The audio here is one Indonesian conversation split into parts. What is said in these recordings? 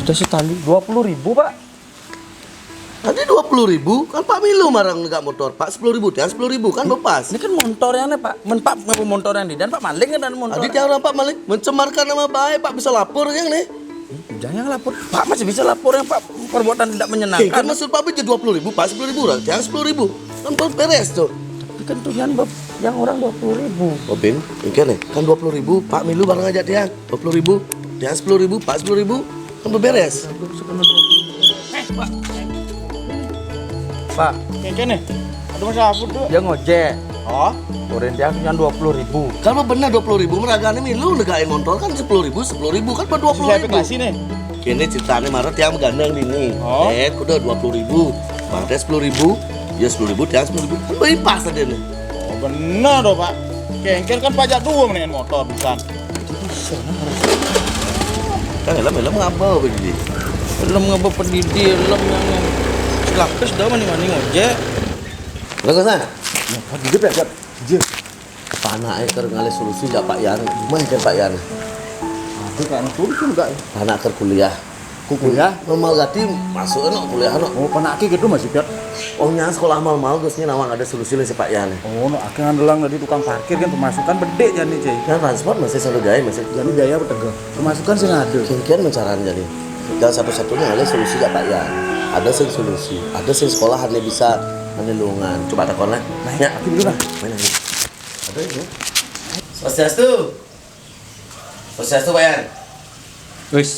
Ada setali 20.000 Pak. Tadi 20.000 kan Pak Milu marang nggak motor. Pak 10.000 dan 10.000 kan lepas. Ini kan motornya nih Pak. Pak ngapa motor yang di dan Pak maling kan dan motor. Tadi jangan Pak maling mencemarkan nama baik Pak bisa lapor yang nih. Jangan lapor. Pak masih bisa lapor yang Pak perbuatan tidak menyenangkan. Kan maksud Pak bija 20.000 Pak 10.000 lah. Jangan 10.000. Kan beres tuh. Tapi kan tuh yang orang 20.000. Oh Bing, ini nih kan 20.000 Pak Milu bareng aja dia 20.000 dia 10.000 Pak 10.000 kan beres. Pak, Kayaknya nih, ada masalah apa tuh? dia ngojek. Oh, Koren dia punya 20.000. Kalau benar 20.000 meragane Milu negain motor kan 10.000 10.000 kan per saya 20.000. kasih nih. Kini ceritanya Maret yang menggandeng ini. Oh. Kuda 20.000, Maret 10.000, ya 10.000 dia 10.000. Kan lebih pas tadi nih. Oh bener dong pak. Kengkel kan pajak dua mendingan motor bukan? Kan helm ngapa begini? Belum ngapa pendidi, belum yang lapis dah mani ngojek. Enggak sana. Ya, pagi gede ya, Je. Panake keur ngalih solusi jak Pak Yan. Mah kan Pak Yan. Itu kan solusi enggak? Anak keur kuliah. Kuliah? Normal gati masuk no kuliah no. Oh penaki gitu masih Piot. Oh nya sekolah mal-mal geusnya nawang ada solusi si Pak Yan. Oh no akeh ngandelang dari tukang parkir kan pemasukan gede jadi Jay. Kan transport masih selalu gaya masih. Jadi biaya bertegak. Pemasukan sih ngade. Kian mencaran jadi. Dan satu-satunya ada solusi jak Pak Yan. Ada sing solusi, ada sing sekolah hanya bisa menelungan. Coba takon lah. Ya, Tapi dulu lah. mana ini? Ada itu. Swastiastu. Swastiastu Pak Yan. Wis.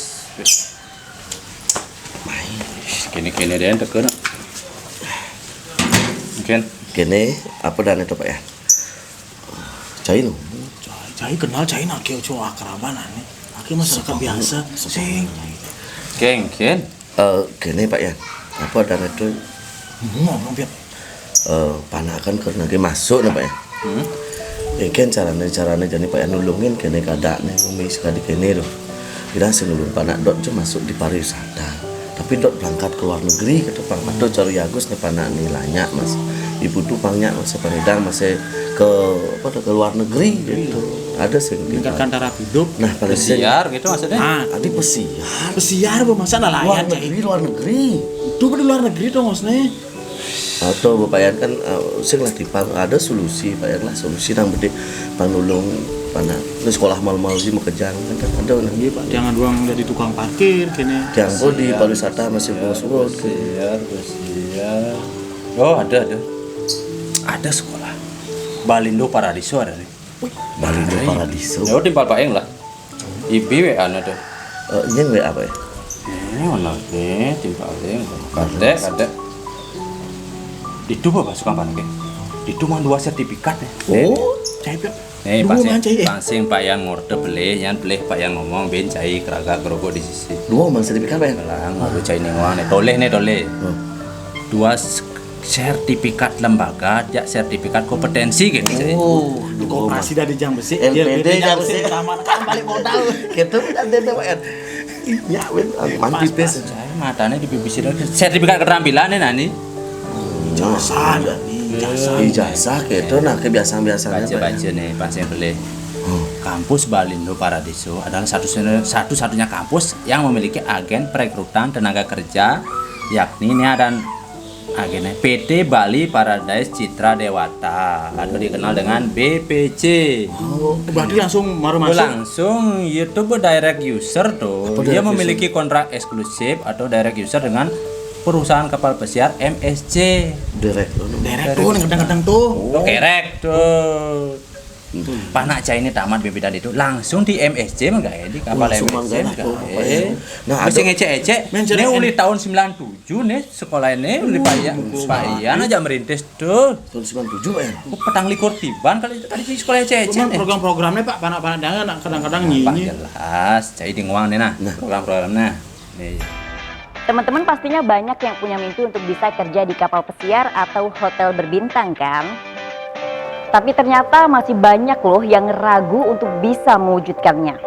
Kini dia yang tekan. Mungkin. Kene apa dan itu Pak Yan? Cai lo. Cai kenal Cai nak kau cowok akraban nih. Aki masyarakat biasa. Sing. Ken. Kene Pak Yan. Apa dan itu Ngomong Piot. panakan karena dia masuk nih Pak Yan. Kan caranya jadi Pak Yan nulungin kene kada nih umi sekali kene tuh. Kira senulung panak dot cuma masuk di pariwisata. Tapi dot berangkat ke luar negeri ke depan dot cari Agus nih panak nilainya mas. Ibu tuh pangnya masih penidang masih ke luar negeri gitu. Ada sih Meningkatkan taraf hidup. Nah, pada Siar gitu maksudnya. Ah, tadi pesiar. pesiar bu masa nelayan Cai. Luar negeri. Itu di luar negeri dong maksudnya. Atau Bapak Yan kan sing lah dipang ada solusi Pak Yan lah solusi nang bede panulung pana di sekolah mal-mal sih mau kejang kan ada nang Iya pak, jangan doang jadi tukang parkir kene. yang di pariwisata masih bos-bos Siar. Oh ada. Ada sekolah. Balindo Paradiso ada nih. Balindo Paradiso. Ya timpal paeng lah. IB WA ada. Nyeng we apa ya? Ini mana nih timpal paeng. Kade. Itu apa suka mana ke? Itu mah 2 sertifikat nih. Oh, Cai Piot. Nih Dua man, Cai, pasing Pak yang ngorde beli, yang beli Pak yang ngomong ben cai keraga kerogo di sisi. dua mang sertifikat Pak Yan. Lang ngadu cai ning wang nih toleh. 2 sertifikat lembaga, ya sertifikat kompetensi gitu. Oh, Koperasi dari Jam Besi. LPD Jam Besi. Taman kan balik modal. Gitu kan ada Pak Yan. Ya, mantap des. Cai matanya di BBC sertifikat keterampilan nih nani. Jasa ada nih, jasa. Ijazah gitu nah kebiasaan-biasaannya Pak Yan. Baca nih pasien beli. Kampus Balindo Paradiso adalah satu-satunya kampus yang memiliki agen perekrutan tenaga kerja, yakni ini ada agennya PT Bali Paradise Citra Dewata atau dikenal dengan BPC. Oh, berarti langsung masuk. Langsung YouTube direct user tuh. Apa Dia direct memiliki kontrak eksklusif atau direct user dengan perusahaan kapal pesiar MSC. Direct. Derek tuh kadang-kadang tuh. Kerek tuh. Pak Naca ini tamat bibit itu langsung di MSC enggak ya di kapal Langsung MSC mangga lah enggak. tuh, Pak ya. Nah, Masih ada- ngece-ece. Mencari Ini uli tahun 97 nih sekolah ini uli Pak Ian aja merintis tuh. Tahun 97 Pak Yan. Kok petang likur tiban kali di sekolah ece-ece Cuman nih. program-programnya Pak panak-panak jangan kadang-kadang Pak nyinyi. jelas, jadi di nguang nih nah, program-programnya. Nih. Teman-teman pastinya banyak yang punya mimpi untuk bisa kerja di kapal pesiar atau hotel berbintang kan? Tapi ternyata masih banyak loh yang ragu untuk bisa mewujudkannya.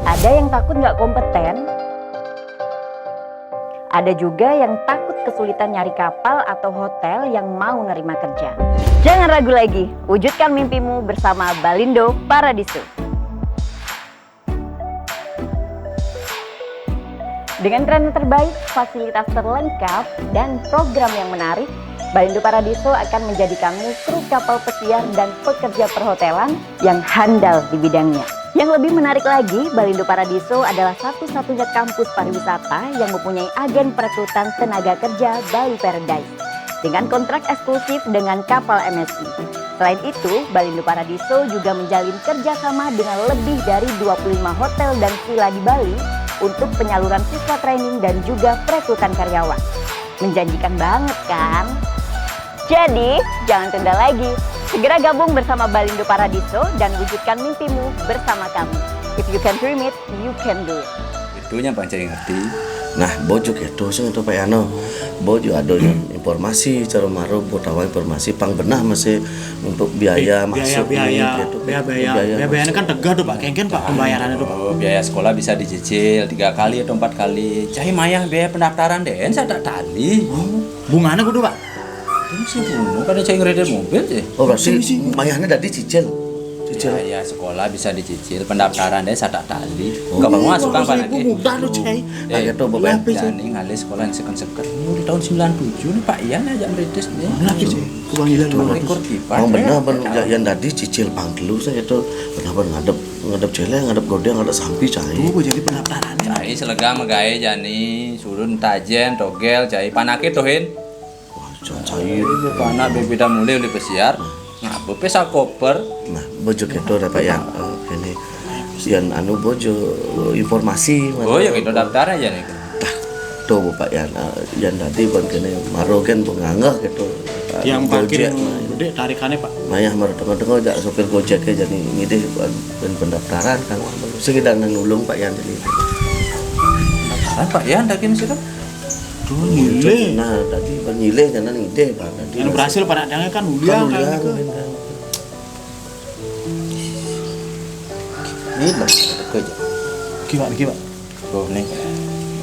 Ada yang takut nggak kompeten, ada juga yang takut kesulitan nyari kapal atau hotel yang mau nerima kerja. Jangan ragu lagi, wujudkan mimpimu bersama Balindo Paradiso. Dengan trainer terbaik, fasilitas terlengkap, dan program yang menarik, Balindo Paradiso akan menjadikanmu kru kapal pesiar dan pekerja perhotelan yang handal di bidangnya. Yang lebih menarik lagi, Balindo Paradiso adalah satu-satunya kampus pariwisata yang mempunyai agen perekrutan tenaga kerja Bali Paradise dengan kontrak eksklusif dengan kapal MSC. Selain itu, Balindo Paradiso juga menjalin kerjasama dengan lebih dari 25 hotel dan villa di Bali untuk penyaluran siswa training dan juga perekrutan karyawan. Menjanjikan banget kan? Jadi, jangan tunda lagi. Segera gabung bersama Balindo Paradiso dan wujudkan mimpimu bersama kami. If you can dream it, you can do it. Itunya Bang Cai ngerti. Nah, bojo gitu sing itu Pak Yano. Bojo ada informasi cara maru tahu informasi pang benah masih untuk biaya masuk biaya gitu. biayanya kan tegah tuh Pak, kengken Pak pembayarannya tuh Pak. Oh, biaya sekolah bisa dicicil 3 kali atau 4 kali. Cai mayah biaya pendaftaran deh, saya tak tali. Bunganya kudu Pak. Ini sih bunuh, kan Cai ngeredel mobil sih. Oh, berarti mayahnya tadi cicil. Biaya sekolah bisa dicicil, pendaftaran deh saya tak tali. Enggak mau masuk kan Pak lagi. Mudah tuh Cai. Kayak tuh Bapak. Jani ngalih sekolah yang seken-seken. Ini udah tahun 97 nih Pak Ian aja meritis nih. Lagi sih, kebangilan Cuma rekor pipa. Oh benar yang tadi cicil pang dulu saya itu benar ngadep celeng, ngadep godeng, ngadep sampi cai. Tuh jadi pendaftarannya. Cai selega megawe Jani, surun tajen, togel, cai panake tohin. Wah, cai. Panak bebeda mulai oleh pesiar. Ngapa pesa koper? Nah, bojo gitu dapat yang ini yang anu bojo informasi. Oh ya gitu daftar aja nih. Tah, tuh Bapak yang tadi ban kene marogen penganggah gitu. Yang parkir Gojek, gede tarikannya Pak. Mayah maru tengah-tengah jak sopir Gojek jadi ngide ben pendaftaran kan. Sekedar nulung Pak Yan tadi. Pendaftaran Pak Ian lagi mesti kan? Tuh nyile. Nah, tadi ban nyile jangan ngide Pak. Tadi Yang berhasil pada adanya kan uliang kan. Ini lah kerja. Gimana? Oh nih,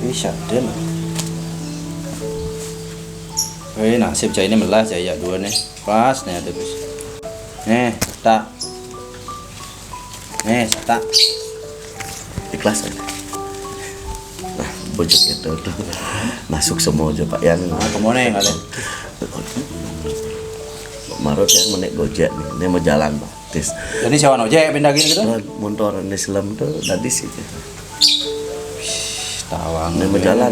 bisa deh. Nasib cai ini melah jaya dua nih, pas nih ada bis. Tak. Ikhlas kan? Nah, bojok itu tuh masuk semua aja Pak Yan. Kemana ya kalian? Marut yang menek Gojek nih, ini mau jalan Pak. Tis. Jadi sewa ojek pindah gini gitu? Motor ini selam tuh tadi sih. Tawang. Ini mau jalan.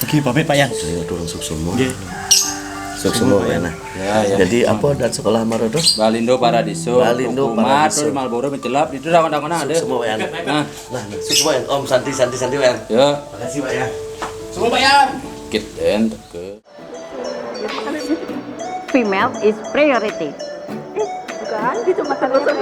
Oke, pamit Pak Yan. Saya turun suk semua. Nggih. Suk semua ya nah. Ya. Jadi apa dan sekolah Marut tuh? Balindo Paradiso. Balindo Kumat, Paradiso. Malboro mencelap itu rawan-rawan ada. Semua ya. Nah, Nah, suk semua ya. Om Santi ya. ya. Makasih Pak ya. Semua Pak Yan. Kit and ke. Female is priority. Bukan, gitu makanannya